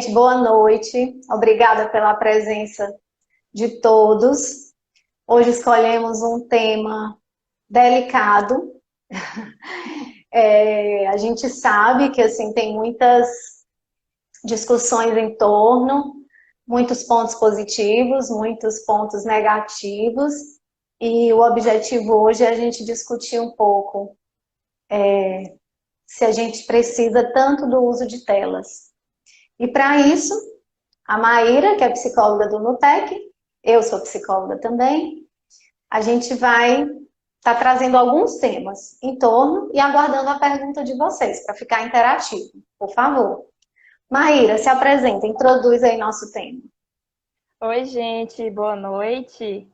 Gente, boa noite. Obrigada pela presença de todos. Hoje escolhemos um tema delicado. A gente sabe que assim tem muitas discussões em torno, muitos pontos positivos, muitos pontos negativos, e o objetivo hoje é a gente discutir um pouco se a gente precisa tanto do uso de telas. E para isso, a Maíra, que é psicóloga do Nutec, eu sou psicóloga também, a gente vai estar trazendo alguns temas em torno e aguardando a pergunta de vocês, para ficar interativo, por favor. Maíra, se apresenta, introduz aí nosso tema. Oi, gente, boa noite.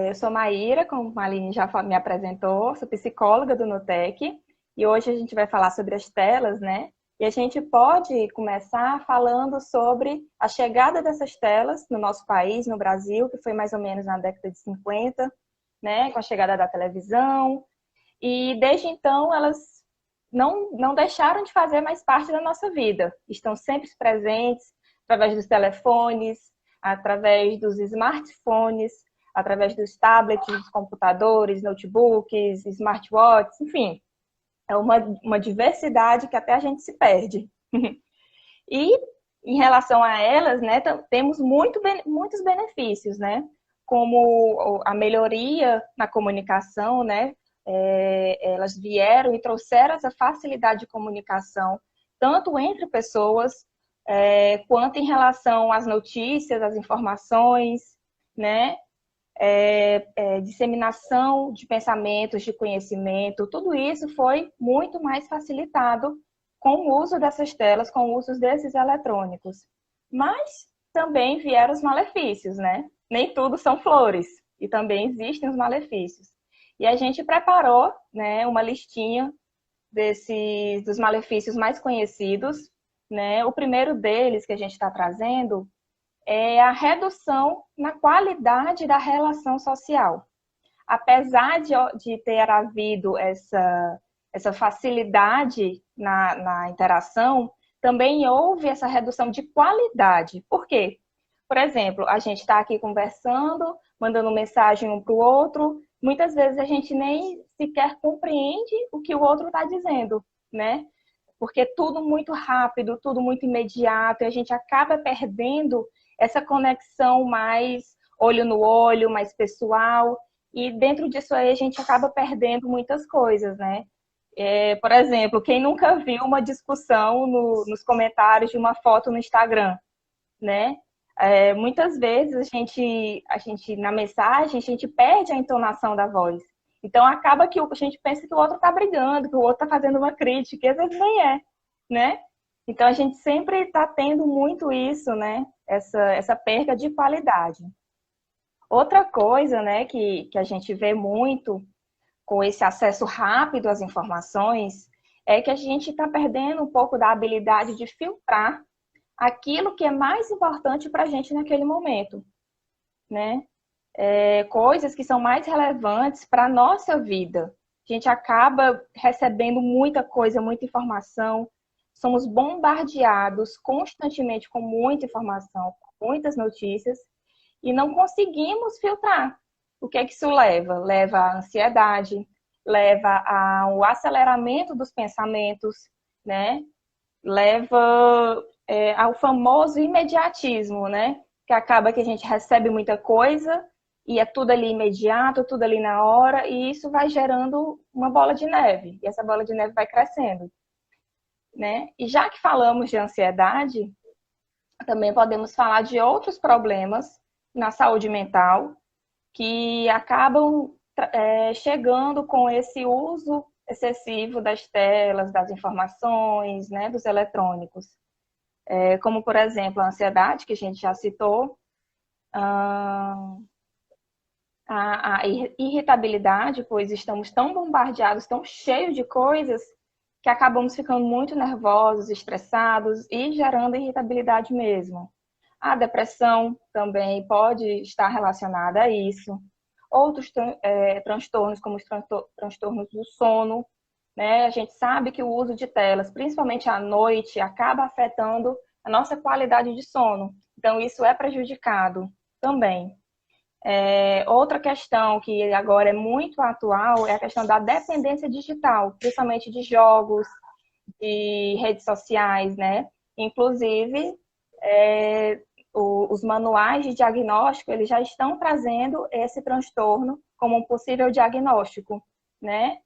Eu sou Maíra, como a Aline já me apresentou, sou psicóloga do Nutec e hoje a gente vai falar sobre as telas, né? E a gente pode começar falando sobre a chegada dessas telas no nosso país, no Brasil, que foi mais ou menos na década de 50, né? Com a chegada da televisão. E desde então elas não deixaram de fazer mais parte da nossa vida. Estão sempre presentes através dos telefones, através dos smartphones, através dos tablets, dos computadores, notebooks, smartwatches, enfim. É uma diversidade que até a gente se perde. E em relação a elas, né, temos muitos benefícios, né? Como a melhoria na comunicação, né? Elas vieram e trouxeram essa facilidade de comunicação, tanto entre pessoas, quanto em relação às notícias, às informações, né? Disseminação de pensamentos, de conhecimento, tudo isso foi muito mais facilitado com o uso dessas telas, com o uso desses eletrônicos. Mas também vieram os malefícios, né? Nem tudo são flores, e também existem os malefícios. E a gente preparou, né, uma listinha dos malefícios mais conhecidos, né? O primeiro deles que a gente está trazendo é a redução na qualidade da relação social. Apesar de ter havido essa facilidade na interação, também houve essa redução de qualidade. Por quê? Por exemplo, a gente está aqui conversando, mandando mensagem um para o outro, muitas vezes a gente nem sequer compreende o que o outro está dizendo, né? Porque tudo muito rápido, tudo muito imediato, e a gente acaba perdendo essa conexão mais olho no olho, mais pessoal, e dentro disso aí a gente acaba perdendo muitas coisas, né? Por exemplo, quem nunca viu uma discussão nos comentários de uma foto no Instagram, né? Muitas vezes a gente, na mensagem, a gente perde a entonação da voz. Então acaba que a gente pensa que o outro está brigando, que o outro está fazendo uma crítica, e às vezes nem é, né? Então a gente sempre está tendo muito isso, né? Essa perda de qualidade. Outra coisa, né, que a gente vê muito com esse acesso rápido às informações é que a gente está perdendo um pouco da habilidade de filtrar aquilo que é mais importante para a gente naquele momento, né? Coisas que são mais relevantes para a nossa vida. A gente acaba recebendo muita coisa, muita informação, somos bombardeados constantemente com muita informação, com muitas notícias, e não conseguimos filtrar. O que é que isso leva? Leva à ansiedade, leva ao aceleramento dos pensamentos, né? Leva ao famoso imediatismo, né? Que acaba que a gente recebe muita coisa e é tudo ali imediato, tudo ali na hora, e isso vai gerando uma bola de neve, e essa bola de neve vai crescendo, né? E já que falamos de ansiedade, também podemos falar de outros problemas na saúde mental que acabam chegando com esse uso excessivo das telas, das informações, né, dos eletrônicos. Como, por exemplo, a ansiedade, que a gente já citou, a irritabilidade, pois estamos tão bombardeados, tão cheios de coisas, que acabamos ficando muito nervosos, estressados e gerando irritabilidade mesmo. A depressão também pode estar relacionada a isso. Outros transtornos, como os transtornos do sono, né? A gente sabe que o uso de telas, principalmente à noite, acaba afetando a nossa qualidade de sono. Então, isso é prejudicado também. Outra questão que agora é muito atual é a questão da dependência digital, principalmente de jogos, de redes sociais, né? Inclusive, os manuais de diagnóstico, eles já estão trazendo esse transtorno como um possível diagnóstico, né?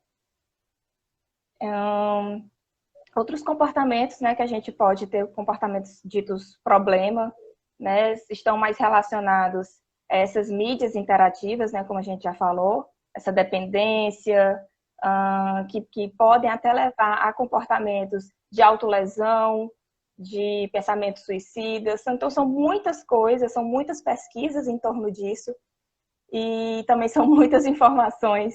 Outros comportamentos, né, que a gente pode ter, comportamentos ditos problema, né, estão mais relacionados a essas mídias interativas, né, como a gente já falou, essa dependência, que podem até levar a comportamentos de autolesão, de pensamentos suicidas. Então, são muitas coisas, são muitas pesquisas em torno disso e também são muitas informações,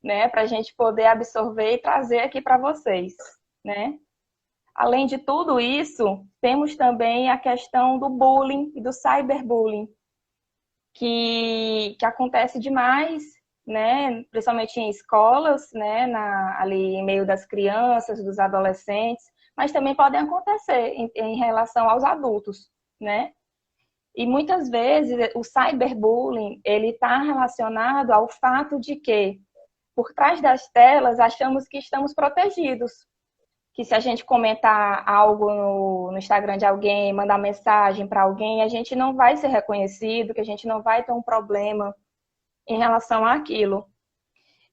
né, para a gente poder absorver e trazer aqui para vocês, né? Além de tudo isso, temos também a questão do bullying e do cyberbullying, que acontece demais, né, principalmente em escolas, né, ali em meio das crianças, dos adolescentes, mas também podem acontecer em relação aos adultos, né? E muitas vezes o cyberbullying, ele está relacionado ao fato de que, por trás das telas, achamos que estamos protegidos. Que se a gente comentar algo no Instagram de alguém, mandar mensagem para alguém, a gente não vai ser reconhecido, que a gente não vai ter um problema em relação àquilo.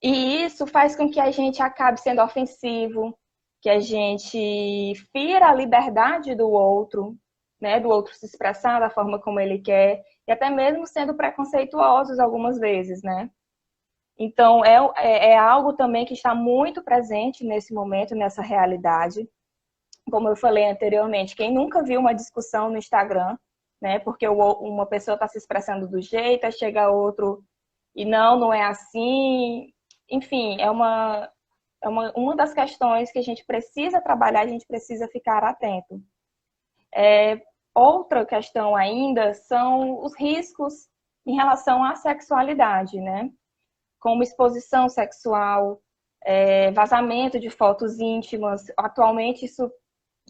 E isso faz com que a gente acabe sendo ofensivo, que a gente fira a liberdade do outro, né, do outro se expressar da forma como ele quer, e até mesmo sendo preconceituosos algumas vezes, né? Então, é algo também que está muito presente nesse momento, nessa realidade. Como eu falei anteriormente, quem nunca viu uma discussão no Instagram, né? Porque uma pessoa está se expressando do jeito, aí chega outro e não é assim. Enfim, é uma das questões que a gente precisa trabalhar, a gente precisa ficar atento. Outra questão ainda são os riscos em relação à sexualidade, né? Como exposição sexual, vazamento de fotos íntimas. Atualmente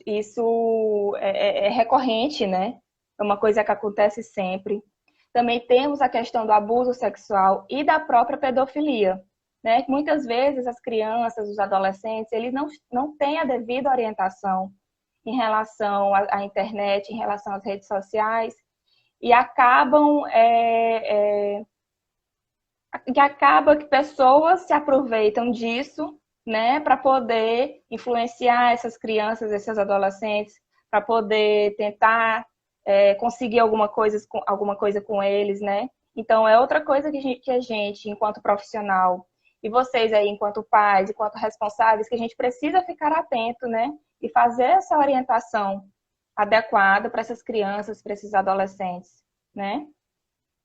isso é recorrente, né? É uma coisa que acontece sempre. Também temos a questão do abuso sexual e da própria pedofilia, né? Muitas vezes as crianças, os adolescentes, eles não têm a devida orientação em relação à internet, em relação às redes sociais, e acaba que pessoas se aproveitam disso, né, para poder influenciar essas crianças, esses adolescentes, para poder tentar conseguir alguma coisa com eles, né? Então, é outra coisa que a gente, enquanto profissional, e vocês aí, enquanto pais, enquanto responsáveis, que a gente precisa ficar atento, né? E fazer essa orientação adequada para essas crianças, para esses adolescentes, né?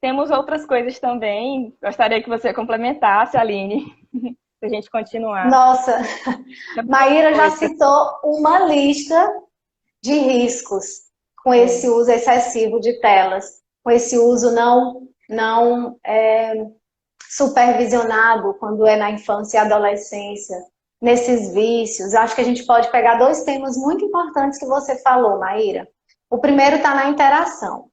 Temos outras coisas também. Gostaria que você complementasse, Aline, para a gente continuar. Nossa, Maíra já citou uma lista de riscos com esse uso excessivo de telas, com esse uso não supervisionado quando é na infância e adolescência, nesses vícios. Acho que a gente pode pegar dois temas muito importantes que você falou, Maíra. O primeiro está na interação.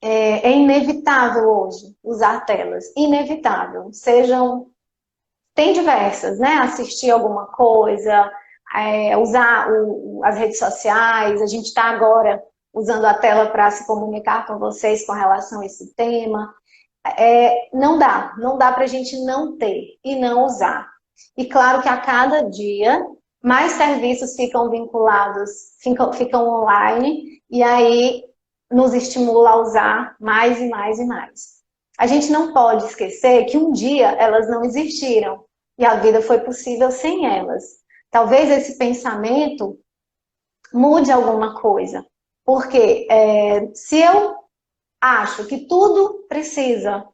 É inevitável hoje usar telas, inevitável. Tem diversas, né? Assistir alguma coisa, usar as redes sociais. A gente está agora usando a tela para se comunicar com vocês com relação a esse tema. Não dá para a gente não ter e não usar. E claro que a cada dia mais serviços ficam vinculados, ficam online, e aí nos estimula a usar mais e mais e mais. A gente não pode esquecer que um dia elas não existiram e a vida foi possível sem elas. Talvez esse pensamento mude alguma coisa, porque se eu acho que tudo precisa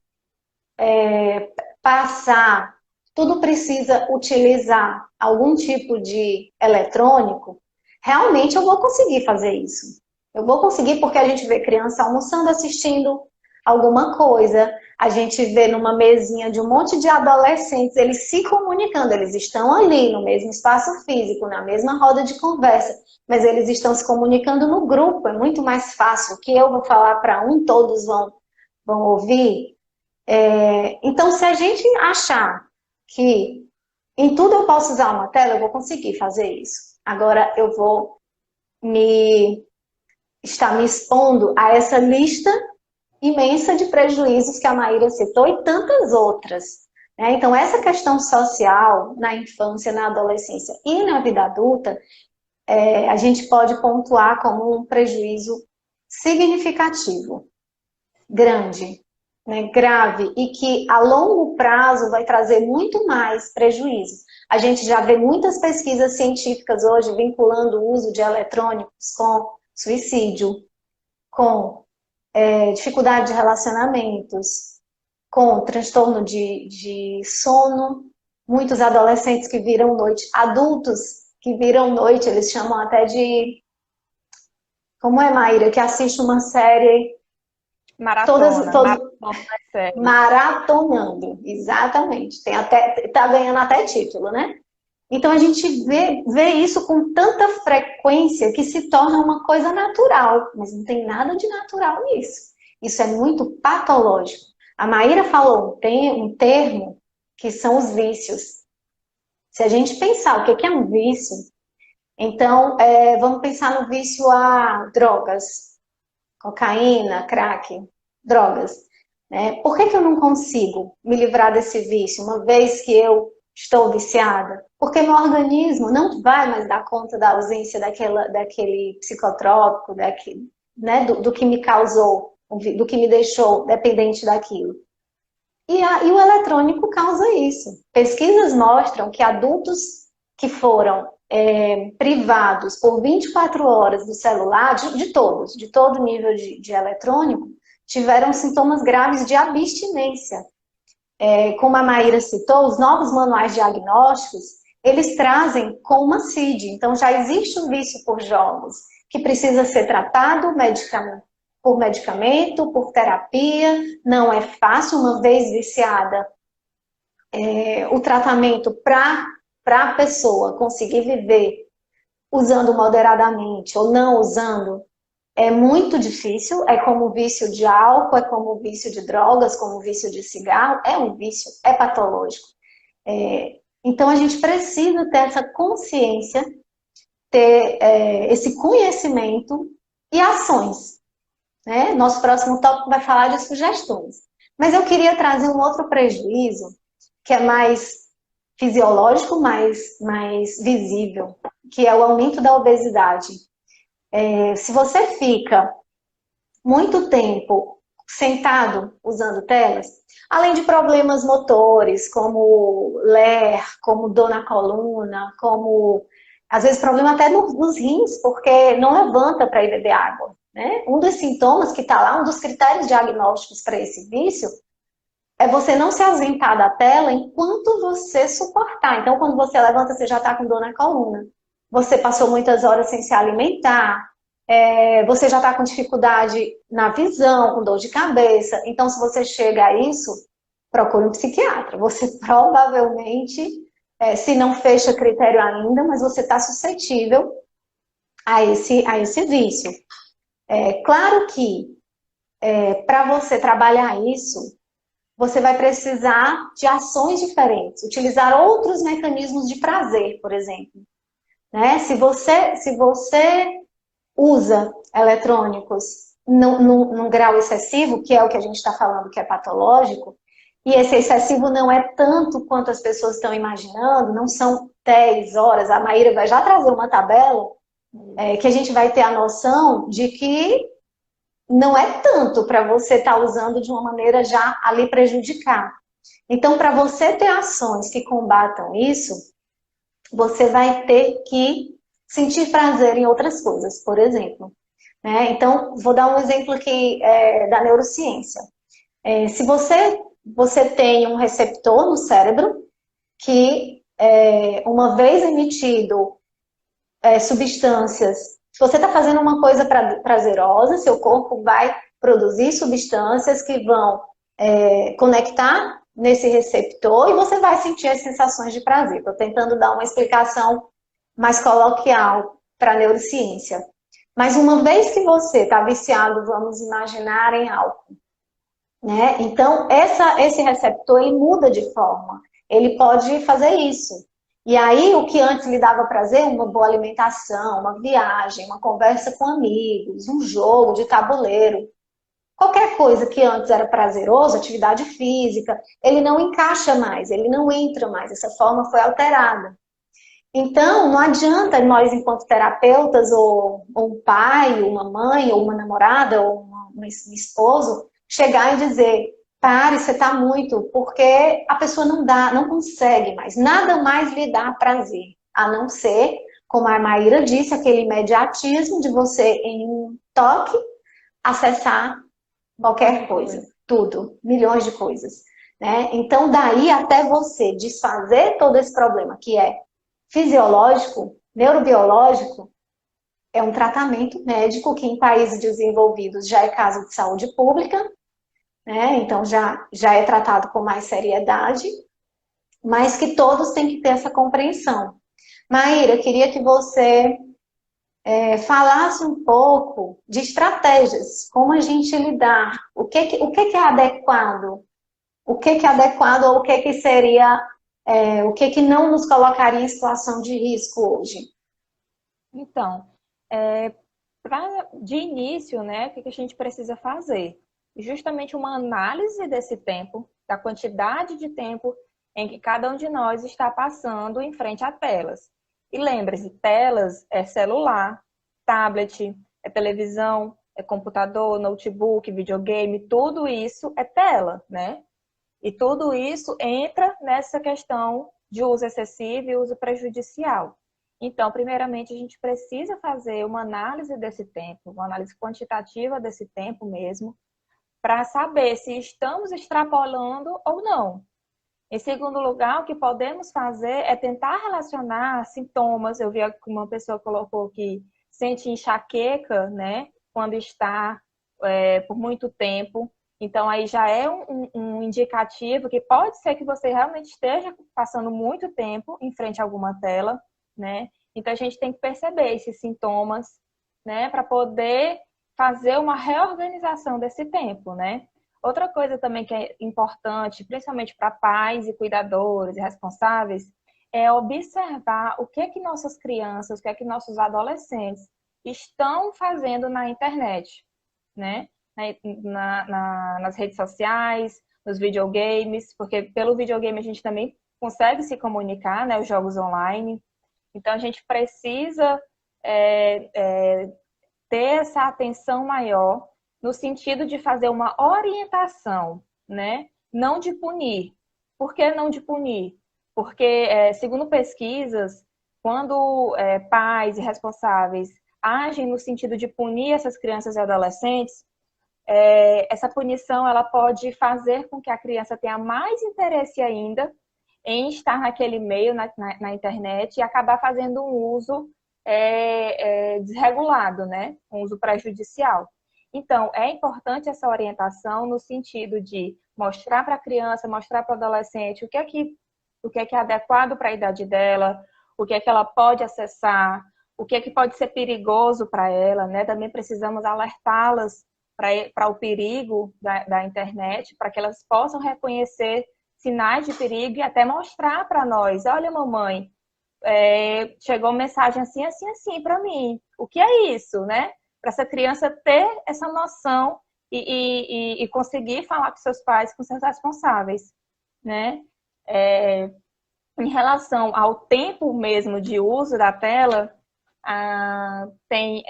passar, tudo precisa utilizar algum tipo de eletrônico, realmente eu vou conseguir fazer isso. Eu vou conseguir porque a gente vê criança almoçando, assistindo alguma coisa. a gente vê numa mesinha de um monte de adolescentes, eles se comunicando, eles estão ali no mesmo espaço físico, na mesma roda de conversa, mas eles estão se comunicando no grupo, é muito mais fácil. O que eu vou falar para um, todos vão ouvir. Então, se a gente achar que em tudo eu posso usar uma tela, eu vou conseguir fazer isso. Agora eu vou estar me expondo a essa lista imensa de prejuízos que a Maíra citou e tantas outras. Né? Então, essa questão social na infância, na adolescência e na vida adulta, a gente pode pontuar como um prejuízo significativo, grande, né? Grave, e que a longo prazo vai trazer muito mais prejuízo. A gente já vê muitas pesquisas científicas hoje vinculando o uso de eletrônicos com suicídio, com dificuldade de relacionamentos, com transtorno de sono, muitos adolescentes que viram noite, adultos que viram noite, eles chamam até de... Como é, Maíra? Que assiste uma série... Maratonando, exatamente. Tá ganhando até título, né? Então a gente vê isso com tanta frequência que se torna uma coisa natural, mas não tem nada de natural nisso. Isso é muito patológico. A Maíra falou um termo que são os vícios. Se a gente pensar o que é um vício, então vamos pensar no vício a drogas, cocaína, crack, drogas. Né? Por que eu não consigo me livrar desse vício, uma vez que eu estou viciada? Porque meu organismo não vai mais dar conta da ausência daquele psicotrópico, né, do que me causou, do que me deixou dependente daquilo. E o eletrônico causa isso. Pesquisas mostram que adultos que foram privados por 24 horas do celular, de todo nível de eletrônico, tiveram sintomas graves de abstinência. Como a Maíra citou, os novos manuais diagnósticos, eles trazem com uma CID. Então, já existe um vício por jogos, que precisa ser tratado por medicamento, por terapia. Não é fácil, uma vez viciada, o tratamento para a pessoa conseguir viver usando moderadamente ou não usando, é muito difícil. É como o vício de álcool, é como o vício de drogas, como o vício de cigarro, é um vício, é patológico. Então a gente precisa ter essa consciência, ter esse conhecimento e ações. Né? Nosso próximo tópico vai falar de sugestões. Mas eu queria trazer um outro prejuízo, que é mais fisiológico, mais visível, que é o aumento da obesidade. Se você fica muito tempo sentado usando telas, além de problemas motores, como LER, como dor na coluna, como às vezes problema até nos rins, porque não levanta para ir beber água. Né? Um dos sintomas que está lá, um dos critérios diagnósticos para esse vício, é você não se ausentar da tela enquanto você suportar. Então, quando você levanta, você já está com dor na coluna. Você passou muitas horas sem se alimentar, você já está com dificuldade na visão, com dor de cabeça. Então, se você chega a isso, procure um psiquiatra. Você provavelmente, se não fecha critério ainda, mas você está suscetível a esse vício. Claro que, para você trabalhar isso, você vai precisar de ações diferentes, utilizar outros mecanismos de prazer, por exemplo. Né? Se você usa eletrônicos num grau excessivo, que é o que a gente está falando que é patológico, e esse excessivo não é tanto quanto as pessoas estão imaginando, não são 10 horas, a Maíra vai já trazer uma tabela, que a gente vai ter a noção de que não é tanto para você estar usando de uma maneira já a lhe prejudicar. Então, para você ter ações que combatam isso, você vai ter que sentir prazer em outras coisas, por exemplo. Né? Então, vou dar um exemplo aqui da neurociência. Se você tem um receptor no cérebro que, uma vez emitido substâncias, se você está fazendo uma coisa prazerosa, seu corpo vai produzir substâncias que vão conectar nesse receptor e você vai sentir as sensações de prazer. Estou tentando dar uma explicação mais coloquial para a neurociência. Mas uma vez que você está viciado, vamos imaginar, em álcool, né? Então, esse receptor, ele muda de forma. Ele pode fazer isso. E aí, o que antes lhe dava prazer, uma boa alimentação, uma viagem, uma conversa com amigos, um jogo de tabuleiro, qualquer coisa que antes era prazeroso, atividade física, ele não encaixa mais, ele não entra mais, essa forma foi alterada. Então, não adianta nós, enquanto terapeutas, ou um pai, ou uma mãe, ou uma namorada, ou um esposo, chegar e dizer, pare, você está muito, porque a pessoa não dá, não consegue mais, nada mais lhe dá prazer, a não ser, como a Maíra disse, aquele imediatismo de você, em um toque, acessar qualquer coisa, tudo, milhões de coisas, né? Então, daí até você desfazer todo esse problema, que é fisiológico, neurobiológico, é um tratamento médico que em países desenvolvidos já é caso de saúde pública, né? Então já é tratado com mais seriedade, mas que todos têm que ter essa compreensão. Maíra, queria que você falasse um pouco de estratégias, como a gente lidar, o que é adequado, o que é adequado ou o que seria, o que não nos colocaria em situação de risco hoje. Então, de início, né, o que a gente precisa fazer? Justamente uma análise desse tempo, da quantidade de tempo em que cada um de nós está passando em frente a telas. E lembre-se, telas é celular, tablet, é televisão, é computador, notebook, videogame, tudo isso é tela, né? E tudo isso entra nessa questão de uso excessivo e uso prejudicial. Então, primeiramente, a gente precisa fazer uma análise desse tempo, uma análise quantitativa desse tempo mesmo, para saber se estamos extrapolando ou não. Em segundo lugar, o que podemos fazer é tentar relacionar sintomas. Eu vi que uma pessoa colocou que sente enxaqueca, né, quando está por muito tempo. Então, aí já é um indicativo que pode ser que você realmente esteja passando muito tempo em frente a alguma tela, né? Então, a gente tem que perceber esses sintomas, né, para poder fazer uma reorganização desse tempo, né? Outra coisa também que é importante, principalmente para pais e cuidadores e responsáveis, é observar o que é que nossas crianças, o que é que nossos adolescentes estão fazendo na internet, né? Nas redes sociais, nos videogames, porque pelo videogame a gente também consegue se comunicar, né? Os jogos online. Então a gente precisa ter essa atenção maior no sentido de fazer uma orientação, né? Não de punir. Por que não de punir? Porque, segundo pesquisas, quando pais e responsáveis agem no sentido de punir essas crianças e adolescentes, essa punição ela pode fazer com que a criança tenha mais interesse ainda em estar naquele meio, na internet, e acabar fazendo um uso desregulado, né? Um uso prejudicial. Então, é importante essa orientação no sentido de mostrar para a criança, mostrar para o adolescente o que é que é adequado para a idade dela, o que é que ela pode acessar, o que é que pode ser perigoso para ela, né? Também precisamos alertá-las para o perigo da internet, para que elas possam reconhecer sinais de perigo e até mostrar para nós, olha, mamãe, chegou uma mensagem assim, assim, assim para mim. O que é isso, né? Para essa criança ter essa noção e conseguir falar com seus pais, com seus responsáveis, né? Em relação ao tempo mesmo de uso da tela, tem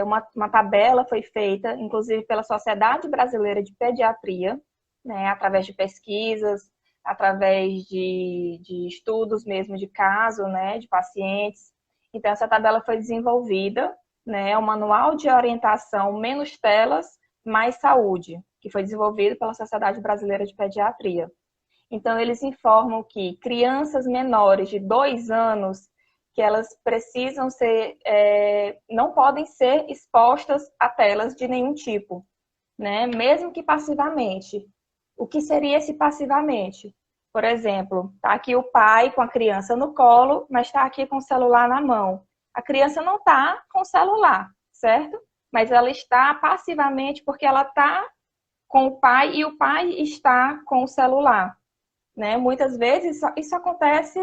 uma tabela foi feita, inclusive pela Sociedade Brasileira de Pediatria, né? Através de pesquisas, através de estudos mesmo de caso, né, de pacientes. Então, essa tabela foi desenvolvida, né, o Manual de Orientação Menos Telas, Mais Saúde, que foi desenvolvido pela Sociedade Brasileira de Pediatria. Então, eles informam que crianças menores de 2 anos, que elas precisam ser, não podem ser expostas a telas de nenhum tipo, né, mesmo que passivamente. O que seria esse passivamente? Por exemplo, está aqui o pai com a criança no colo, mas está aqui com o celular na mão. A criança não está com o celular, certo? Mas ela está passivamente porque ela está com o pai e o pai está com o celular, né? Muitas vezes isso acontece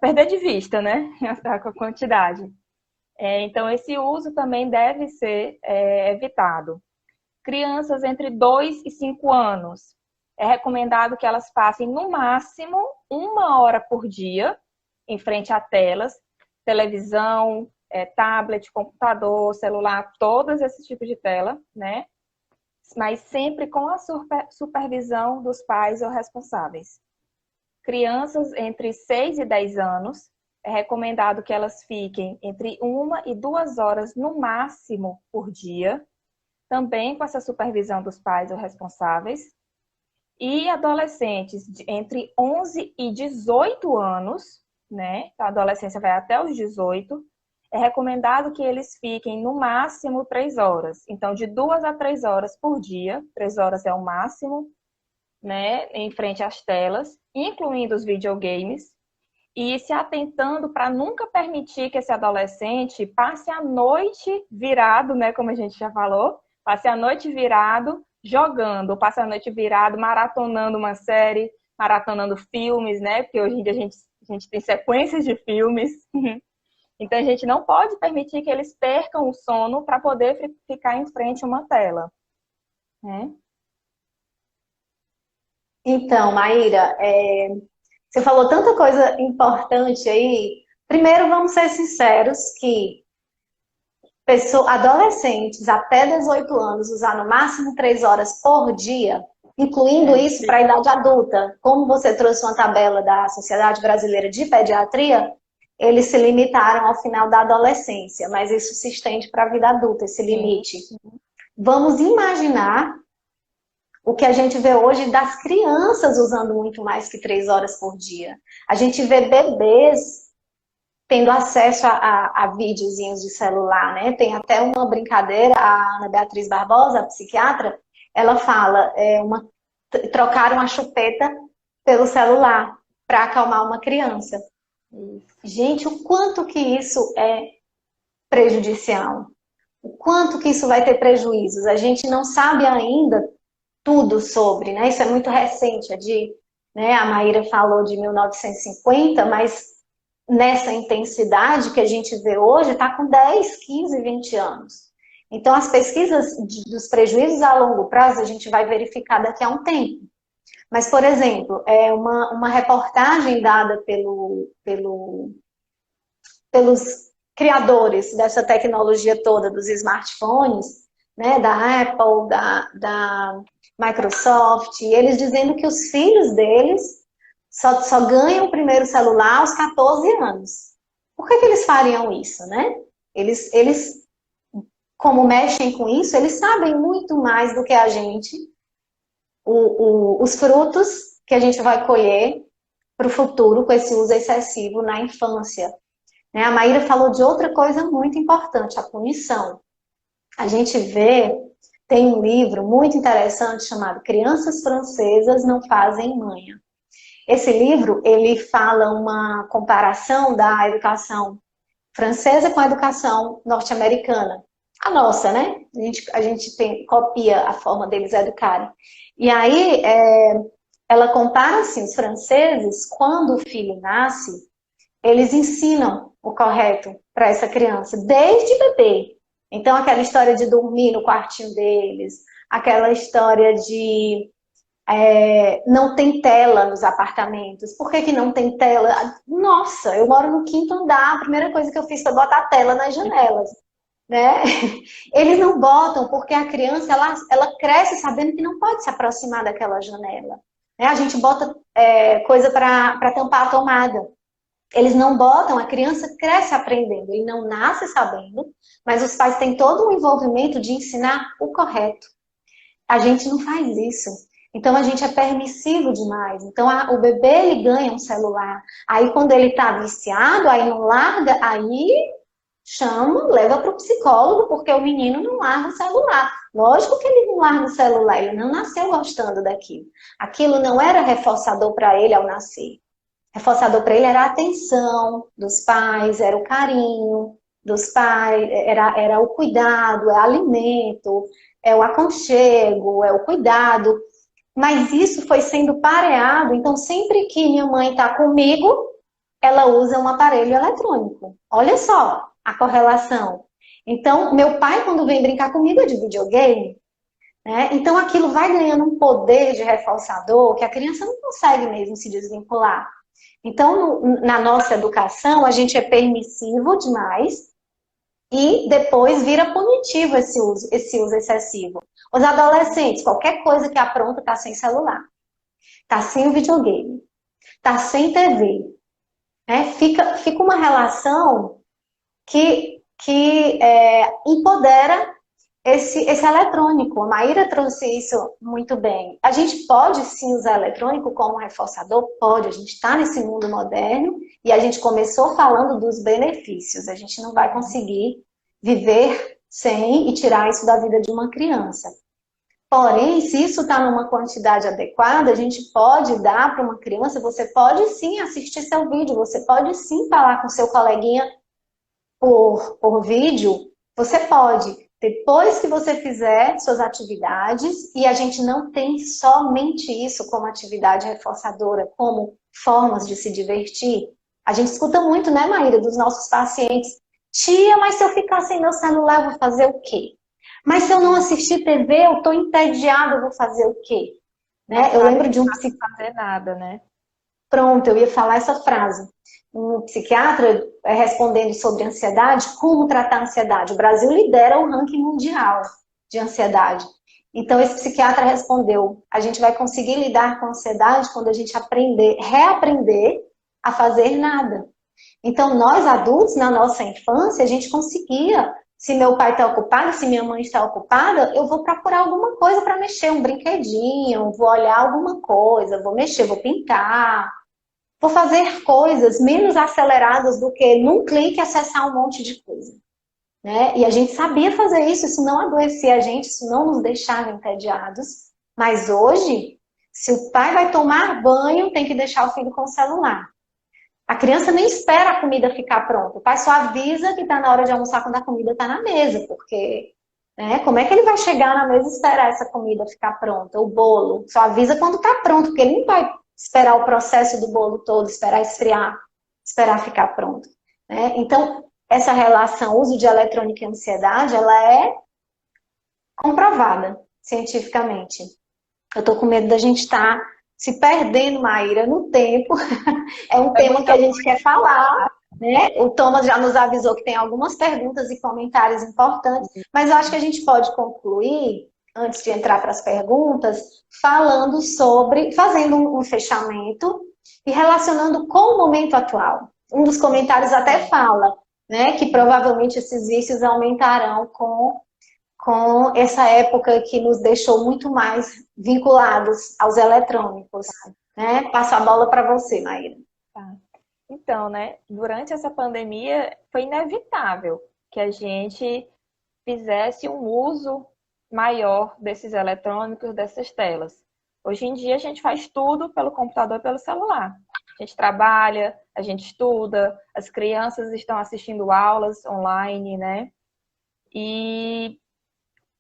perder de vista, né? A quantidade. Então, esse uso também deve ser evitado. Crianças entre 2 e 5 anos, é recomendado que elas passem no máximo 1 hora por dia em frente a telas, televisão, tablet, computador, celular, todos esses tipos de tela, né? Mas sempre com a supervisão dos pais ou responsáveis. Crianças entre 6 e 10 anos, é recomendado que elas fiquem entre 1 e 2 horas no máximo por dia, também com essa supervisão dos pais ou responsáveis. E adolescentes entre 11 e 18 anos, né? A adolescência vai até os 18, é recomendado que eles fiquem no máximo 3 horas. Então, de 2 a 3 horas por dia, 3 horas é o máximo, né? Em frente às telas, incluindo os videogames, e se atentando para nunca permitir que esse adolescente passe a noite virado, né? Como a gente já falou, passe a noite virado jogando, passe a noite virado maratonando uma série, maratonando filmes, né? Porque hoje em dia a gente tem sequências de filmes. Então, a gente não pode permitir que eles percam o sono para poder ficar em frente a uma tela, né? Então, Maíra, você falou tanta coisa importante aí. Primeiro, vamos ser sinceros que adolescentes até 18 anos usar no máximo 3 horas por dia, incluindo isso para a idade adulta, como você trouxe uma tabela da Sociedade Brasileira de Pediatria, eles se limitaram ao final da adolescência, mas isso se estende para a vida adulta, esse limite. Vamos imaginar o que a gente vê hoje das crianças usando muito mais que 3 horas por dia. A gente vê bebês tendo acesso a videozinhos de celular, né? Tem até uma brincadeira, a Ana Beatriz Barbosa, a psiquiatra, ela fala, trocaram a chupeta pelo celular para acalmar uma criança. Gente, o quanto que isso é prejudicial, o quanto que isso vai ter prejuízos. A gente não sabe ainda tudo sobre, né? Isso é muito recente, né? A Maíra falou de 1950, mas nessa intensidade que a gente vê hoje, está com 10, 15, 20 anos. Então, as pesquisas dos prejuízos a longo prazo, a gente vai verificar daqui a um tempo. Mas, por exemplo, uma reportagem dada pelos criadores dessa tecnologia toda, dos smartphones, né, da Apple, da Microsoft, eles dizendo que os filhos deles só ganham o primeiro celular aos 14 anos. Por que eles fariam isso, né? Eles, como mexem com isso, eles sabem muito mais do que a gente, os frutos que a gente vai colher para o futuro com esse uso excessivo na infância. Né? A Maíra falou de outra coisa muito importante, a punição. A gente vê, tem um livro muito interessante chamado Crianças Francesas Não Fazem Manha. Esse livro, ele fala uma comparação da educação francesa com a educação norte-americana. A nossa, né? A gente copia a forma deles educarem. E aí, ela compara assim, os franceses, quando o filho nasce, eles ensinam o correto para essa criança, desde bebê. Então, aquela história de dormir no quartinho deles, aquela história de não tem tela nos apartamentos. Por que não tem tela? Nossa, eu moro no 5º andar, a primeira coisa que eu fiz foi botar tela nas janelas. Né? Eles não botam porque a criança ela cresce sabendo que não pode se aproximar daquela janela. Né? A gente bota coisa para tampar a tomada. Eles não botam, a criança cresce aprendendo, ele não nasce sabendo, mas os pais têm todo um envolvimento de ensinar o correto. A gente não faz isso. Então a gente é permissivo demais. Então o bebê ele ganha um celular. Aí quando ele está viciado, aí não larga, aí chama, leva para o psicólogo, porque o menino não larga o celular. Lógico que ele não larga o celular, ele não nasceu gostando daquilo. Aquilo não era reforçador para ele ao nascer. Reforçador para ele era a atenção dos pais, era o carinho dos pais, era o cuidado, é alimento, é o aconchego, é o cuidado. Mas isso foi sendo pareado, então sempre que minha mãe está comigo, ela usa um aparelho eletrônico. Olha só a correlação. Então, meu pai, quando vem brincar comigo, é de videogame, né? Então, aquilo vai ganhando um poder de reforçador que a criança não consegue mesmo se desvincular. Então, na nossa educação, a gente é permissivo demais e depois vira punitivo esse uso excessivo. Os adolescentes, qualquer coisa que apronta, tá sem celular, tá sem o videogame, tá sem TV, né? Fica uma relação que empodera esse eletrônico. A Maíra trouxe isso muito bem. A gente pode sim usar eletrônico como reforçador? Pode. A gente está nesse mundo moderno e a gente começou falando dos benefícios. A gente não vai conseguir viver sem e tirar isso da vida de uma criança. Porém, se isso está numa quantidade adequada, a gente pode dar para uma criança, você pode sim assistir seu vídeo, você pode sim falar com seu coleguinha por vídeo, você pode. Depois que você fizer suas atividades, e a gente não tem somente isso como atividade reforçadora, como formas de se divertir. A gente escuta muito, né, Maíra, dos nossos pacientes. Tia, mas se eu ficar sem meu celular, eu vou fazer o quê? Mas se eu não assistir TV, eu estou entediada, eu vou fazer o quê? Né? Eu lembro de um psicólogo. Fazer nada, né? Pronto, eu ia falar essa frase. Um psiquiatra respondendo sobre ansiedade, como tratar a ansiedade. O Brasil lidera o ranking mundial de ansiedade. Então, esse psiquiatra respondeu, a gente vai conseguir lidar com a ansiedade quando a gente reaprender a fazer nada. Então, nós adultos, na nossa infância, a gente conseguia. Se meu pai está ocupado, se minha mãe está ocupada, eu vou procurar alguma coisa para mexer, um brinquedinho, vou olhar alguma coisa, vou mexer, vou pintar, vou fazer coisas menos aceleradas do que num clique acessar um monte de coisa. Né? E a gente sabia fazer isso não adoecia a gente, isso não nos deixava entediados. Mas hoje, se o pai vai tomar banho, tem que deixar o filho com o celular. A criança nem espera a comida ficar pronta. O pai só avisa que está na hora de almoçar quando a comida está na mesa, porque como é que ele vai chegar na mesa e esperar essa comida ficar pronta? O bolo só avisa quando está pronto, porque ele não vai esperar o processo do bolo todo, esperar esfriar, esperar ficar pronto. Né? Então, essa relação uso de eletrônica e ansiedade, ela é comprovada cientificamente. Eu estou com medo da gente estar se perdendo, Maíra, no tempo. É um tema que a gente quer falar, né? O Thomas já nos avisou que tem algumas perguntas e comentários importantes, mas eu acho que a gente pode concluir, antes de entrar para as perguntas, fazendo um fechamento e relacionando com o momento atual. Um dos comentários até fala, né, que provavelmente esses vícios aumentarão com essa época que nos deixou muito mais vinculados aos eletrônicos. Né? Passo a bola para você, Maíra. Tá. Então, né, durante essa pandemia foi inevitável que a gente fizesse um uso maior desses eletrônicos, dessas telas. Hoje em dia a gente faz tudo pelo computador e pelo celular. A gente trabalha, a gente estuda, as crianças estão assistindo aulas online, né? E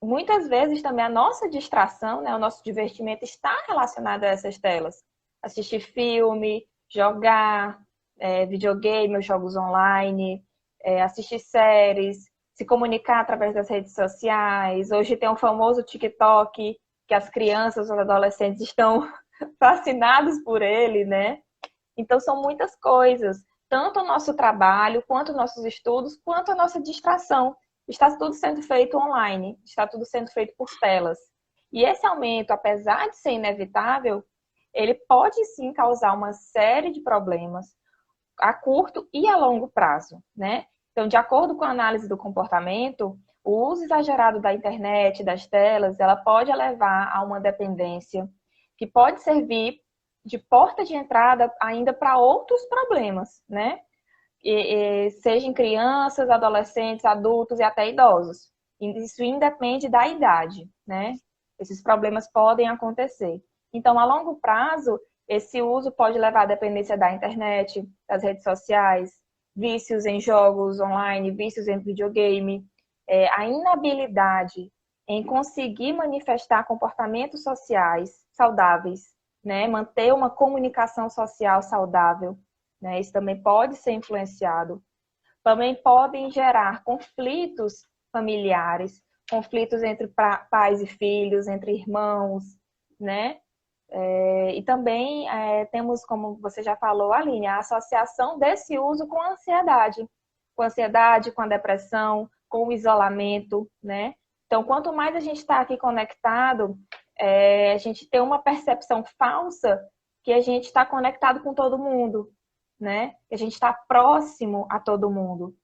muitas vezes também a nossa distração, né, o nosso divertimento está relacionado a essas telas. Assistir filme, jogar videogame, jogos online, assistir séries, se comunicar através das redes sociais. Hoje tem o famoso TikTok, que as crianças, os adolescentes estão fascinados por ele, né? Então são muitas coisas, tanto o nosso trabalho, quanto nossos estudos, quanto a nossa distração. Está tudo sendo feito online, está tudo sendo feito por telas. E esse aumento, apesar de ser inevitável, ele pode sim causar uma série de problemas a curto e a longo prazo, né? Então, de acordo com a análise do comportamento, o uso exagerado da internet, das telas, ela pode levar a uma dependência que pode servir de porta de entrada ainda para outros problemas, né? seja em crianças, adolescentes, adultos e até idosos. Isso independe da idade, né? Esses problemas podem acontecer. Então, a longo prazo, esse uso pode levar à dependência da internet, das redes sociais, vícios em jogos online, vícios em videogame, a inabilidade em conseguir manifestar comportamentos sociais saudáveis, né? Manter uma comunicação social saudável, né? Isso também pode ser influenciado. Também podem gerar conflitos familiares, conflitos entre pais e filhos, entre irmãos, né? E também temos, como você já falou, Aline, a associação desse uso com a ansiedade, com a depressão, com o isolamento, né? Então, quanto mais a gente está aqui conectado, a gente tem uma percepção falsa que a gente está conectado com todo mundo, né? Que a gente está próximo a todo mundo.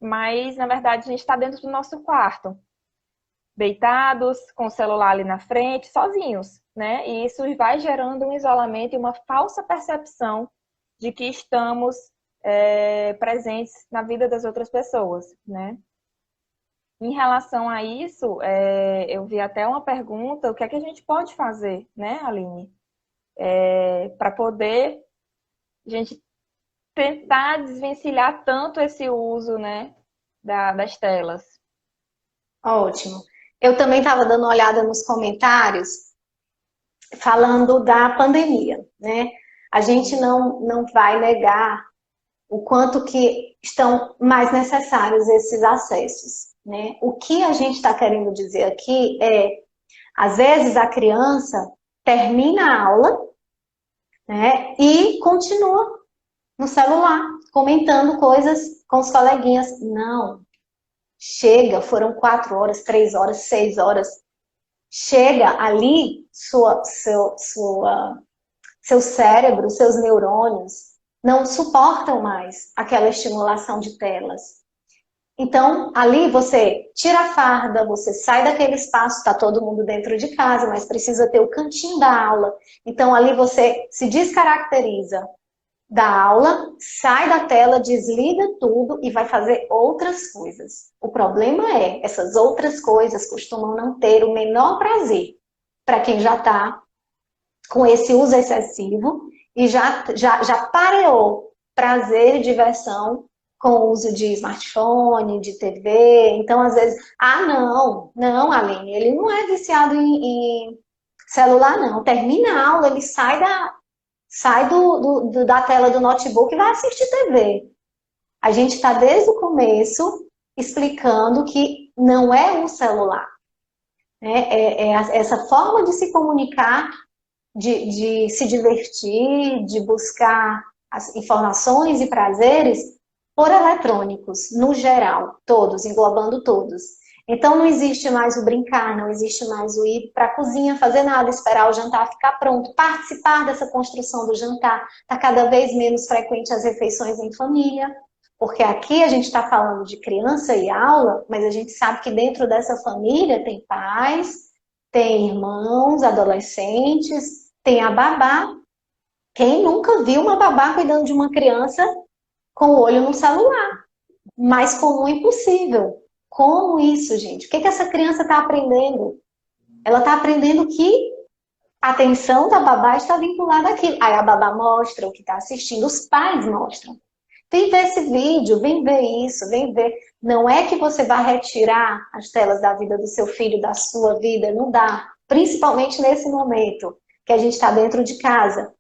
Mas, na verdade, a gente está dentro do nosso quarto, deitados, com o celular ali na frente, sozinhos, né? E isso vai gerando um isolamento e uma falsa percepção de que estamos presentes na vida das outras pessoas, né? Em relação a isso, eu vi até uma pergunta, o que é que a gente pode fazer, né, Aline? Para poder a gente tentar desvencilhar tanto esse uso, né, das telas. Ótimo. Eu também estava dando uma olhada nos comentários falando da pandemia, né? A gente não vai negar o quanto que estão mais necessários esses acessos, né? O que a gente está querendo dizer aqui às vezes a criança termina a aula, né, e continua no celular, comentando coisas com os coleguinhas. Não, chega, foram 4 horas, 3 horas, 6 horas. Chega ali, seu cérebro, seus neurônios não suportam mais aquela estimulação de telas. Então, ali você tira a farda, você sai daquele espaço, está todo mundo dentro de casa, mas precisa ter o cantinho da aula. Então, ali você se descaracteriza da aula, sai da tela, desliga tudo e vai fazer outras coisas. O problema essas outras coisas costumam não ter o menor prazer para quem já está com esse uso excessivo e já pareou prazer e diversão com o uso de smartphone, de TV. Então, às vezes, não, Aline, ele não é viciado em celular, não. Termina a aula, ele sai da tela do notebook e vai assistir TV. A gente está desde o começo explicando que não é um celular. Essa forma de se comunicar, de se divertir, de buscar as informações e prazeres por eletrônicos, no geral, todos, englobando todos. Então não existe mais o brincar, não existe mais o ir para a cozinha, fazer nada, esperar o jantar ficar pronto, participar dessa construção do jantar. Está cada vez menos frequente as refeições em família, porque aqui a gente está falando de criança e aula, mas a gente sabe que dentro dessa família tem pais, tem irmãos, adolescentes, tem a babá. Quem nunca viu uma babá cuidando de uma criança com o olho no celular? Mais comum impossível. Como isso, gente? O que essa criança está aprendendo? Ela está aprendendo que a atenção da babá está vinculada àquilo. Aí a babá mostra o que está assistindo, os pais mostram. Vem ver esse vídeo, vem ver isso, vem ver. Não é que você vai retirar as telas da vida do seu filho, da sua vida, não dá. Principalmente nesse momento que a gente está dentro de casa.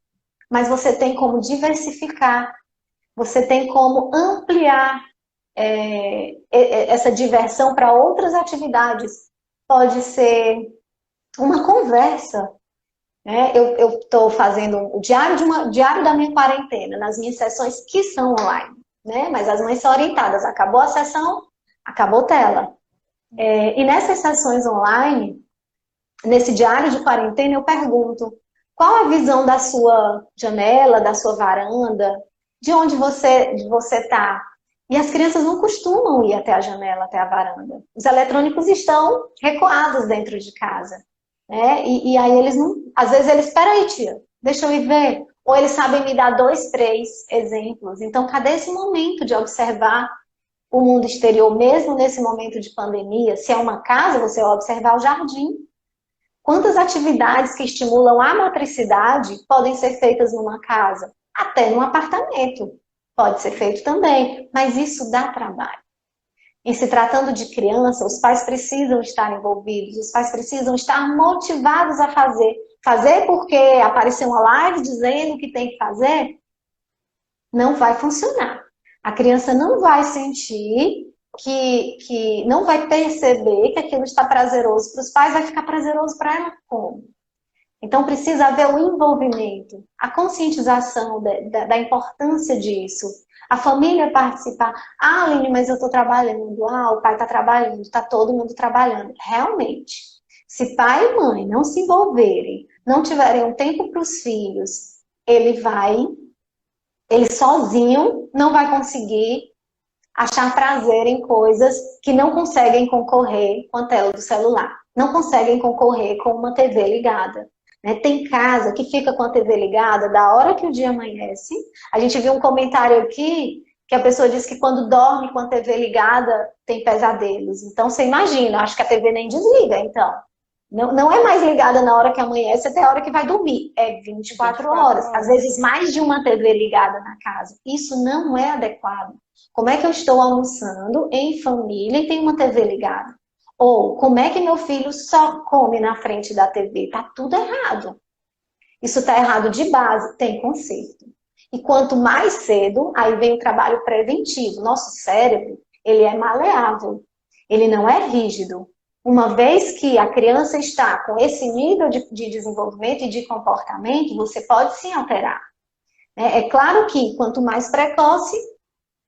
Mas você tem como diversificar, você tem como ampliar essa diversão para outras atividades. Pode ser uma conversa. Eu estou fazendo o diário da minha quarentena, nas minhas sessões que são online, né? Mas as mães são orientadas, acabou a sessão, acabou tela. E nessas sessões online, nesse diário de quarentena, eu pergunto, qual a visão da sua janela, da sua varanda, de onde você está? E as crianças não costumam ir até a janela, até a varanda. Os eletrônicos estão recuados dentro de casa. E aí eles não... Às vezes eles, espera aí, tia, deixa eu ir ver. Ou eles sabem me dar 2, 3 exemplos. Então, cadê esse momento de observar o mundo exterior, mesmo nesse momento de pandemia? Se é uma casa, você vai observar o jardim. Quantas atividades que estimulam a motricidade podem ser feitas numa casa? Até num apartamento. Pode ser feito também, mas isso dá trabalho. Em se tratando de criança, os pais precisam estar envolvidos, os pais precisam estar motivados a fazer. Fazer porque apareceu uma live dizendo que tem que fazer, não vai funcionar. A criança não vai sentir que não vai perceber que aquilo está prazeroso para os pais, vai ficar prazeroso para ela como? Então precisa haver o envolvimento, a conscientização da importância disso. A família participar. Ah, Aline, mas eu estou trabalhando. Ah, o pai está trabalhando, está todo mundo trabalhando. Realmente, se pai e mãe não se envolverem, não tiverem um tempo para os filhos, ele sozinho não vai conseguir achar prazer em coisas que não conseguem concorrer com a tela do celular. Não conseguem concorrer com uma TV ligada. Tem casa que fica com a TV ligada da hora que o dia amanhece. A gente viu um comentário aqui que a pessoa diz que quando dorme com a TV ligada tem pesadelos. Então você imagina, acho que a TV nem desliga, então. Não é mais ligada na hora que amanhece até a hora que vai dormir. É 24 horas. Às vezes mais de uma TV ligada na casa. Isso não é adequado. Como é que eu estou almoçando em família e tem uma TV ligada? Ou como é que meu filho só come na frente da TV? Tá tudo errado. Isso tá errado de base, tem conserto. E quanto mais cedo, aí vem o trabalho preventivo. Nosso cérebro, ele é maleável. Ele não é rígido. Uma vez que a criança está com esse nível de desenvolvimento e de comportamento, você pode sim alterar. É claro que quanto mais precoce,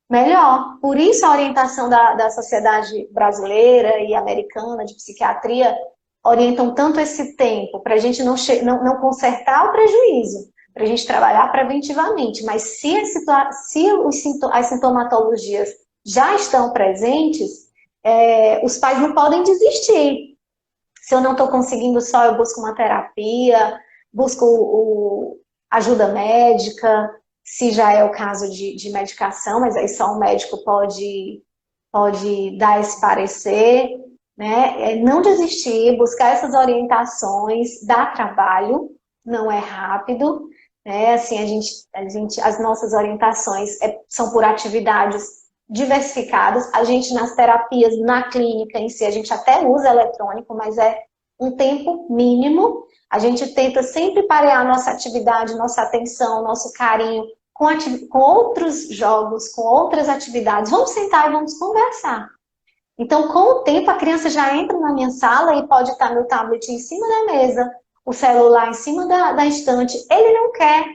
melhor. Por isso a orientação da Sociedade Brasileira e Americana de Psiquiatria orientam tanto esse tempo, para a gente não consertar o prejuízo, para a gente trabalhar preventivamente. Mas se as sintomatologias já estão presentes, os pais não podem desistir. Se eu não estou conseguindo só, eu busco uma terapia, busco ajuda médica, se já é o caso de medicação, mas aí só um médico pode dar esse parecer, né? Não desistir, buscar essas orientações, dá trabalho, não é rápido, né? Assim, as nossas orientações são por atividades diversificadas. A gente nas terapias, na clínica em si, a gente até usa eletrônico, mas é um tempo mínimo. A gente tenta sempre parear nossa atividade, nossa atenção, nosso carinho com outros jogos, com outras atividades. Vamos sentar e vamos conversar. Então, com o tempo, a criança já entra na minha sala e pode estar meu tablet em cima da mesa, o celular em cima da estante. Ele não quer.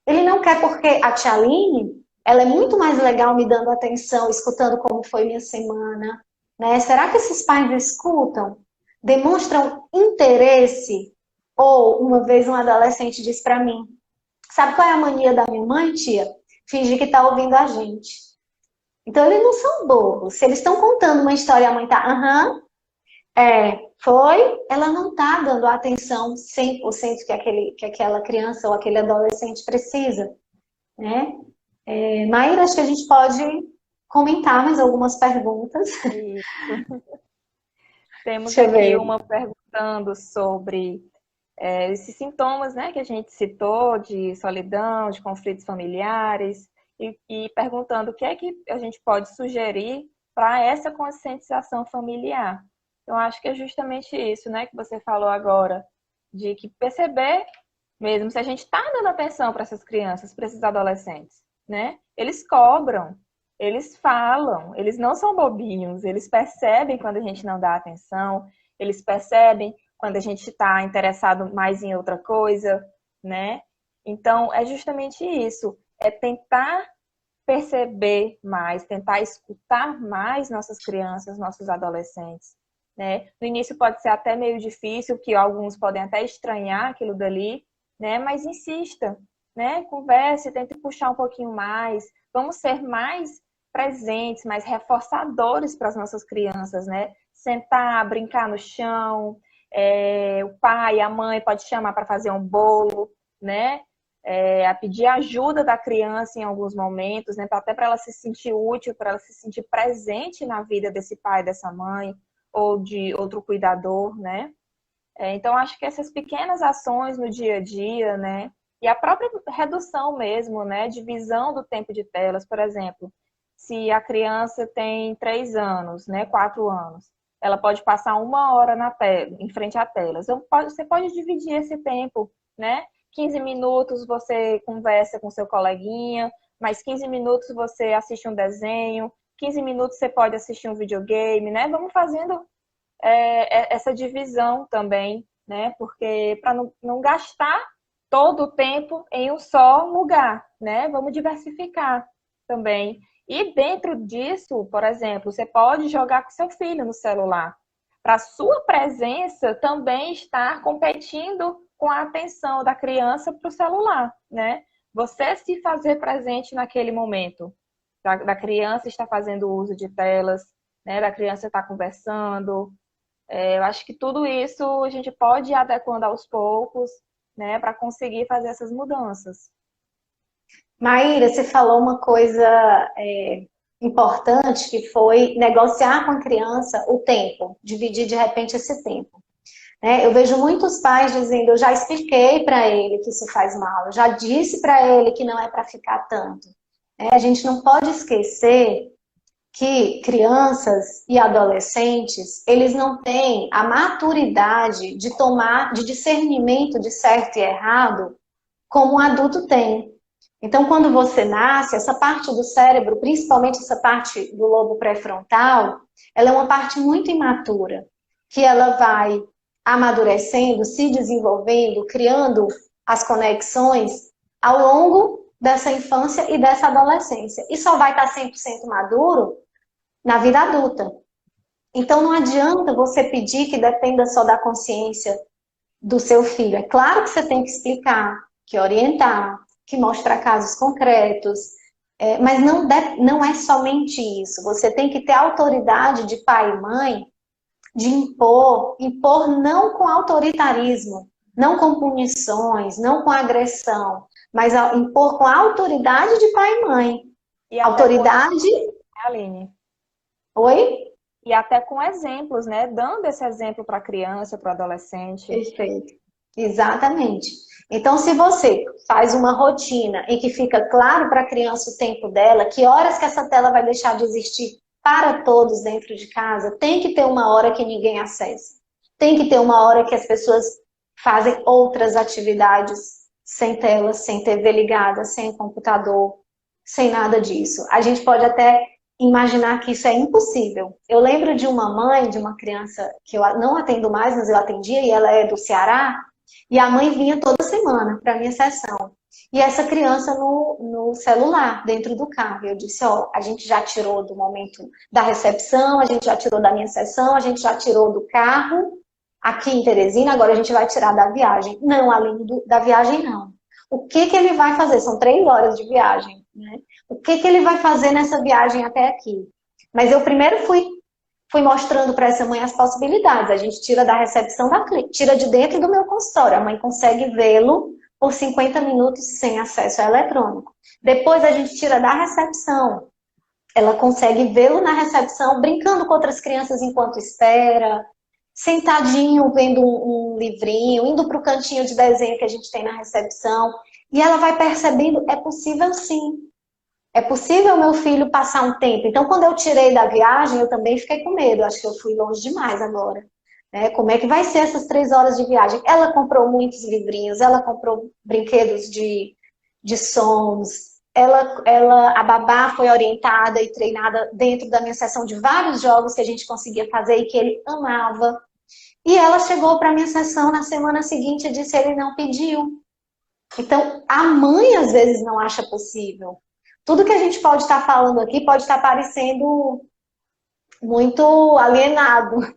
Ele não quer porque a tia Aline, ela é muito mais legal me dando atenção, escutando como foi minha semana, né? Será que esses pais escutam? Demonstram interesse? Ou, uma vez um adolescente disse para mim, sabe qual é a mania da minha mãe, tia? Fingir que está ouvindo a gente. Então, eles não são bobos. Se eles estão contando uma história e a mãe está, foi, ela não está dando a atenção 100% que aquela criança ou aquele adolescente precisa, né? Maíra, acho que a gente pode comentar mais algumas perguntas. Isso. Temos Deixa eu aqui ver. uma perguntando sobre esses sintomas, né, que a gente citou, de solidão, de conflitos familiares, e perguntando o que é que a gente pode sugerir para essa conscientização familiar. Eu acho que é justamente isso, né, que você falou agora, de que perceber mesmo se a gente está dando atenção para essas crianças, para esses adolescentes, né? Eles cobram, eles falam, eles não são bobinhos, eles percebem quando a gente não dá atenção, eles percebem quando a gente está interessado mais em outra coisa, né? Então, é justamente isso, é tentar perceber mais, tentar escutar mais nossas crianças, nossos adolescentes, né? No início pode ser até meio difícil, que alguns podem até estranhar aquilo dali, né? Mas insista, né? Converse, tente puxar um pouquinho mais, vamos ser mais presentes, mais reforçadores para as nossas crianças, né? Sentar, brincar no chão, o pai, a mãe pode chamar para fazer um bolo, né? a pedir ajuda da criança em alguns momentos, né? Até para ela se sentir útil, para ela se sentir presente na vida desse pai, dessa mãe, ou de outro cuidador, né? Então, acho que essas pequenas ações no dia a dia, né? E a própria redução mesmo, né? Divisão do tempo de telas, por exemplo. Se a criança tem 3 anos, né? 4 anos, ela pode passar 1 hora na tela, em frente à tela. Você pode dividir esse tempo, né? 15 minutos você conversa com seu coleguinha, mais 15 minutos você assiste um desenho, 15 minutos você pode assistir um videogame, né? Vamos fazendo essa divisão também, né? Porque para não gastar todo o tempo em um só lugar, né? Vamos diversificar também. E dentro disso, por exemplo, você pode jogar com seu filho no celular, para sua presença também estar competindo com a atenção da criança para o celular, né? Você se fazer presente naquele momento, da criança estar fazendo uso de telas, né? Da criança estar conversando. Eu acho que tudo isso a gente pode ir adequando aos poucos, né? Para conseguir fazer essas mudanças. Maíra, você falou uma coisa importante, que foi negociar com a criança o tempo, dividir de repente esse tempo. Né? Eu vejo muitos pais dizendo, eu já expliquei para ele que isso faz mal, eu já disse para ele que não é para ficar tanto. A gente não pode esquecer que crianças e adolescentes, eles não têm a maturidade de tomar, de discernimento de certo e errado, como um adulto tem. Então, quando você nasce, essa parte do cérebro, principalmente essa parte do lobo pré-frontal, ela é uma parte muito imatura, que ela vai amadurecendo, se desenvolvendo, criando as conexões ao longo dessa infância e dessa adolescência. E só vai estar 100% maduro na vida adulta. Então, não adianta você pedir que dependa só da consciência do seu filho. É claro que você tem que explicar, que orientar, que mostrar casos concretos, mas não é somente isso. Você tem que ter autoridade de pai e mãe de impor não com autoritarismo, não com punições, não com agressão, mas impor com a autoridade de pai e mãe. E autoridade... Aline. Oi? E até com exemplos, né? Dando esse exemplo para a criança, para o adolescente. Perfeito. Exatamente. Então, se você faz uma rotina em que fica claro para a criança o tempo dela, que horas que essa tela vai deixar de existir para todos dentro de casa, tem que ter uma hora que ninguém acessa. Tem que ter uma hora que as pessoas fazem outras atividades sem tela, sem TV ligada, sem computador, sem nada disso. A gente pode até imaginar que isso é impossível. Eu lembro de uma mãe, de uma criança que eu não atendo mais, mas eu atendia, e ela é do Ceará, e a mãe vinha toda semana para a minha sessão. E essa criança no celular, dentro do carro. Eu disse, ó, a gente já tirou do momento da recepção, a gente já tirou da minha sessão, a gente já tirou do carro, aqui em Teresina, agora a gente vai tirar da viagem. Não, além da viagem, não. O que ele vai fazer? São 3 horas de viagem, né? O que ele vai fazer nessa viagem até aqui? Mas eu primeiro fui mostrando para essa mãe as possibilidades. A gente tira da recepção da clínica, tira de dentro do meu consultório. A mãe consegue vê-lo por 50 minutos sem acesso eletrônico. Depois a gente tira da recepção. Ela consegue vê-lo na recepção, brincando com outras crianças enquanto espera, sentadinho, vendo um livrinho, indo para o cantinho de desenho que a gente tem na recepção. E ela vai percebendo, é possível sim. É possível meu filho passar um tempo. Então, quando eu tirei da viagem, eu também fiquei com medo. Acho que eu fui longe demais agora. Como é que vai ser essas 3 horas de viagem? Ela comprou muitos livrinhos, ela comprou brinquedos de sons. A babá foi orientada e treinada dentro da minha sessão de vários jogos que a gente conseguia fazer e que ele amava. E ela chegou para a minha sessão na semana seguinte e disse, ele não pediu. Então, a mãe às vezes não acha possível. Tudo que a gente pode estar falando aqui pode estar parecendo muito alienado.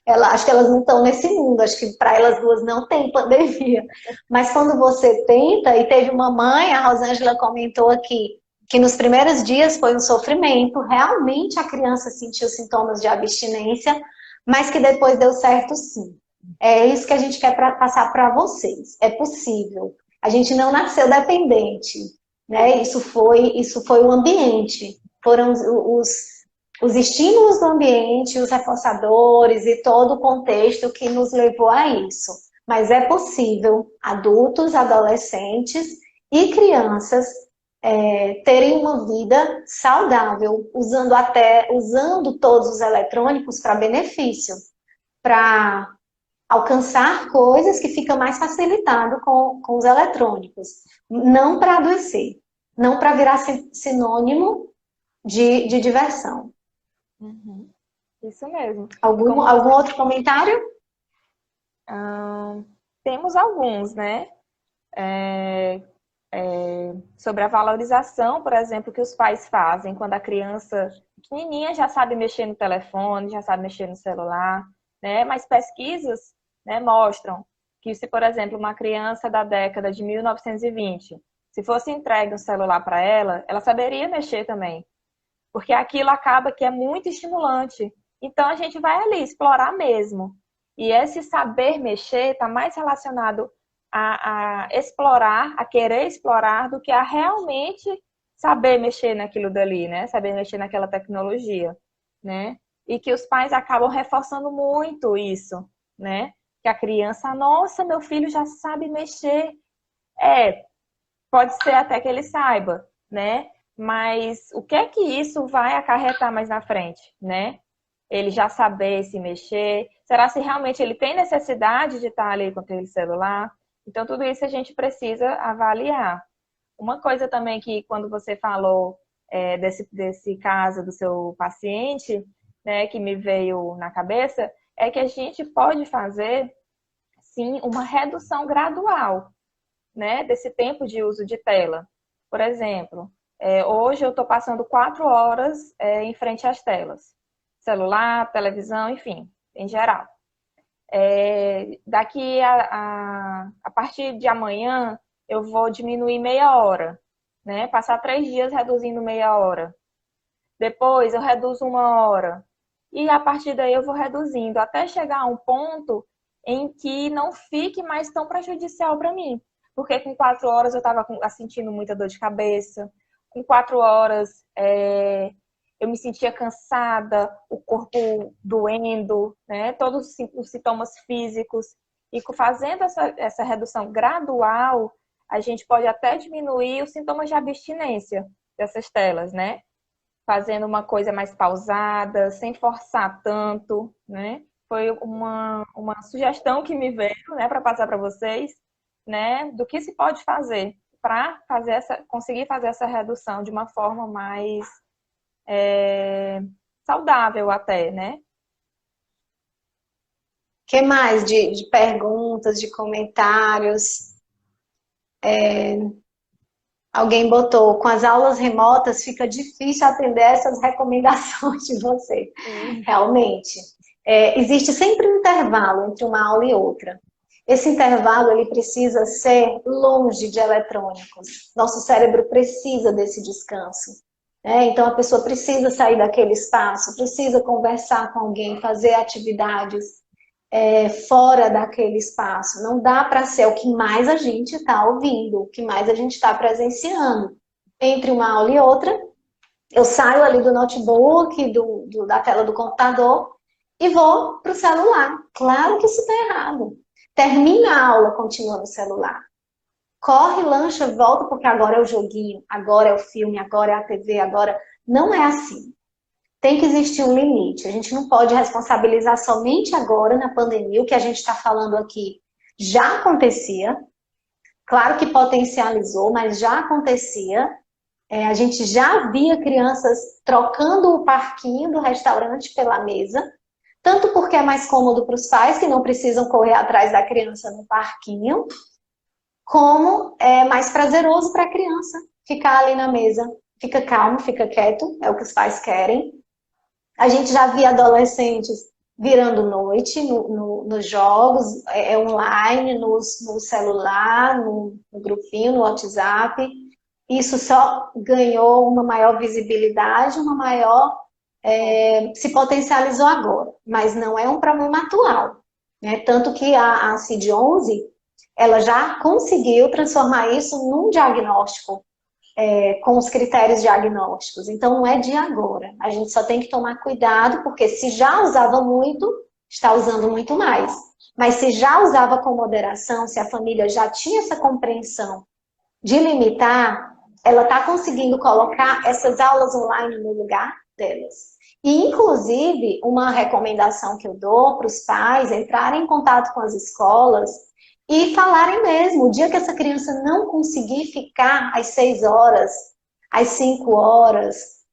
Acho que elas não estão nesse mundo, acho que para elas duas não tem pandemia. Mas quando você tenta, e teve uma mãe, a Rosângela comentou aqui, que nos primeiros dias foi um sofrimento, realmente a criança sentiu sintomas de abstinência, mas que depois deu certo sim. É isso que a gente quer passar para vocês. É possível. A gente não nasceu dependente, né? Isso foi o ambiente, foram os estímulos do ambiente, os reforçadores e todo o contexto que nos levou a isso. Mas é possível adultos, adolescentes e crianças terem uma vida saudável, usando todos os eletrônicos para benefício, para alcançar coisas que fica mais facilitado com os eletrônicos, não para adoecer, não para virar sinônimo de diversão. Uhum. Isso mesmo. Algum outro comentário? Temos alguns, né? Sobre a valorização, por exemplo, que os pais fazem quando a criança pequenininha já sabe mexer no telefone, já sabe mexer no celular, né? Mas pesquisas, né, mostram que se, por exemplo, uma criança da década de 1920, se fosse entregue um celular para ela, ela saberia mexer também, porque aquilo acaba que é muito estimulante. Então a gente vai ali explorar mesmo. E esse saber mexer está mais relacionado a explorar, a querer explorar, do que a realmente saber mexer naquilo dali, né? Saber mexer naquela tecnologia, né? E que os pais acabam reforçando muito isso, né? Que a criança, nossa, meu filho já sabe mexer. Pode ser até que ele saiba, né? Mas o que é que isso vai acarretar mais na frente, né? Ele já saber se mexer. Será se realmente ele tem necessidade de estar ali com aquele celular? Então, tudo isso a gente precisa avaliar. Uma coisa também que, quando você falou desse caso do seu paciente, né, que me veio na cabeça, é que a gente pode fazer, sim, uma redução gradual, né, desse tempo de uso de tela. Por exemplo, hoje eu estou passando 4 horas em frente às telas. Celular, televisão, enfim, em geral. Daqui a partir de amanhã, eu vou diminuir meia hora, né? Passar 3 dias reduzindo meia hora. Depois eu reduzo 1 hora. E a partir daí eu vou reduzindo, até chegar a um ponto em que não fique mais tão prejudicial para mim. Porque com 4 horas eu estava sentindo muita dor de cabeça. Com 4 horas eu me sentia cansada, o corpo doendo, né? Todos os sintomas físicos. E fazendo essa redução gradual, a gente pode até diminuir os sintomas de abstinência dessas telas, né? Fazendo uma coisa mais pausada, sem forçar tanto, né? Foi uma sugestão que me veio, né, para passar para vocês, né, do que se pode fazer para conseguir fazer essa redução de uma forma mais saudável até, né? O que mais de perguntas, de comentários? Alguém botou, com as aulas remotas fica difícil atender essas recomendações de você. Realmente. Existe sempre um intervalo entre uma aula e outra. Esse intervalo ele precisa ser longe de eletrônicos. Nosso cérebro precisa desse descanso. Então a pessoa precisa sair daquele espaço, precisa conversar com alguém, fazer atividades fora daquele espaço. Não dá para ser o que mais a gente está ouvindo, o que mais a gente está presenciando. Entre uma aula e outra, eu saio ali do notebook, da tela do computador e vou para o celular. Claro que isso está errado. Termina a aula, continua no celular. Corre, lancha, volta, porque agora é o joguinho, agora é o filme, agora é a TV, agora... Não é assim. Tem que existir um limite. A gente não pode responsabilizar somente agora, na pandemia. O que a gente está falando aqui já acontecia. Claro que potencializou, mas já acontecia. A gente já via crianças trocando o parquinho do restaurante pela mesa. Tanto porque é mais cômodo para os pais, que não precisam correr atrás da criança no parquinho, como é mais prazeroso para a criança ficar ali na mesa. Fica calmo, fica quieto, é o que os pais querem. A gente já via adolescentes virando noite nos jogos, online, no celular, no grupinho, no WhatsApp. Isso só ganhou uma maior visibilidade, se potencializou agora, mas não é um problema atual. Né? Tanto que a CID-11 ela já conseguiu transformar isso num diagnóstico, com os critérios diagnósticos. Então, não é de agora. A gente só tem que tomar cuidado, porque se já usava muito, está usando muito mais. Mas se já usava com moderação, se a família já tinha essa compreensão de limitar, ela está conseguindo colocar essas aulas online no lugar delas. E, inclusive, uma recomendação que eu dou para os pais entrarem em contato com as escolas e falarem mesmo, o dia que essa criança não conseguir ficar às 6 horas, às 5 horas,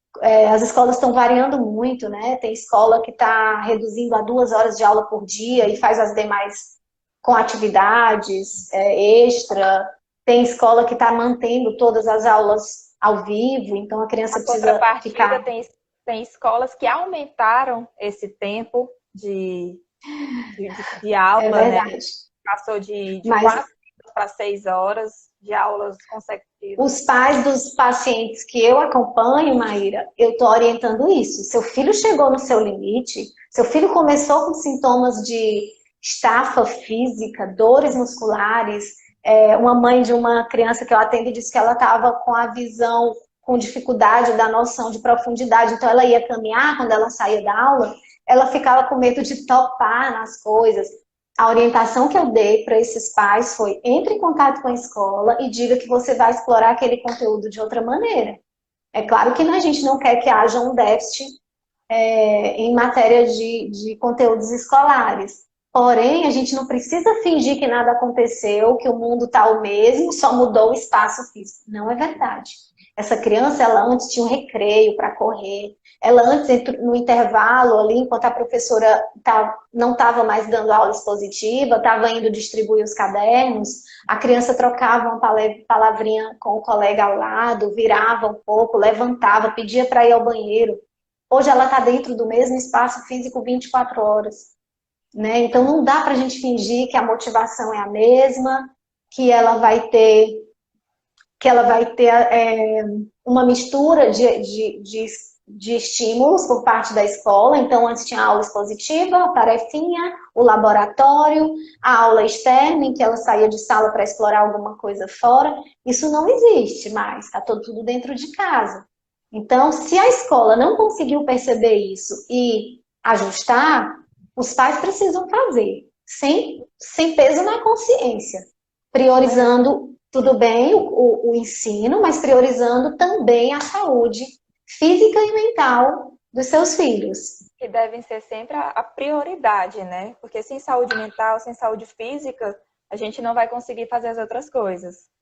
as escolas estão variando muito, né? Tem escola que está reduzindo a 2 horas de aula por dia e faz as demais com atividades extra. Tem escola que está mantendo todas as aulas ao vivo, então a criança A precisa contrapartida, ficar... tem escolas que aumentaram esse tempo de É aula, né? verdade. Passou de Mas 4 para 6 horas de aulas consecutivas. os pais dos pacientes que eu acompanho, Maíra, eu estou orientando isso. Seu filho chegou no seu limite, seu filho começou com sintomas de estafa física, dores musculares. Uma mãe de uma criança que eu atendo disse que ela estava com a visão, com dificuldade da noção de profundidade. Então, ela ia caminhar, quando ela saía da aula, ela ficava com medo de topar nas coisas. A orientação que eu dei para esses pais foi: entre em contato com a escola e diga que você vai explorar aquele conteúdo de outra maneira. É claro que a gente não quer que haja um déficit em matéria de conteúdos escolares. Porém, a gente não precisa fingir que nada aconteceu, que o mundo está o mesmo, só mudou o espaço físico. Não é verdade. Essa criança, ela antes tinha um recreio para correr, ela antes, no intervalo ali, enquanto a professora não estava mais dando aula expositiva, estava indo distribuir os cadernos, a criança trocava uma palavrinha com o colega ao lado, virava um pouco, levantava, pedia para ir ao banheiro. Hoje ela está dentro do mesmo espaço físico 24 horas. Né? Então não dá para a gente fingir que a motivação é a mesma, que ela vai ter, uma mistura de estímulos por parte da escola. Então antes tinha a aula expositiva, a tarefinha, o laboratório, a aula externa, em que ela saía de sala para explorar alguma coisa fora. Isso não existe mais, está tudo dentro de casa. Então, se a escola não conseguiu perceber isso e ajustar, os pais precisam fazer, sem peso na consciência, priorizando, tudo bem, o ensino, mas priorizando também a saúde física e mental dos seus filhos. Que devem ser sempre a prioridade, né? Porque sem saúde mental, sem saúde física, a gente não vai conseguir fazer as outras coisas.